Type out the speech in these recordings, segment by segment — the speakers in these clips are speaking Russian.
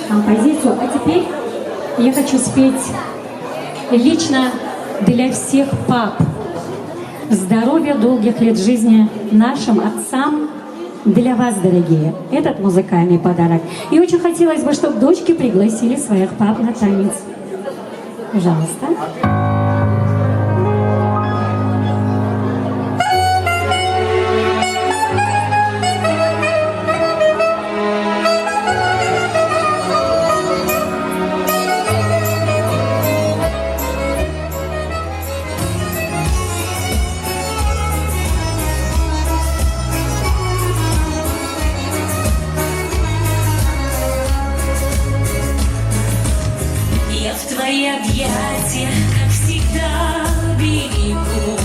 композицию. А теперь я хочу спеть лично для всех пап. Здоровья, долгих лет жизни нашим отцам, для вас, дорогие. Этот музыкальный подарок. И очень хотелось бы, чтобы дочки пригласили своих пап на танец. Пожалуйста. В твои объятия, как всегда, бегу,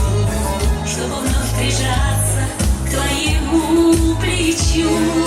чтобы вновь прижаться к твоему плечу.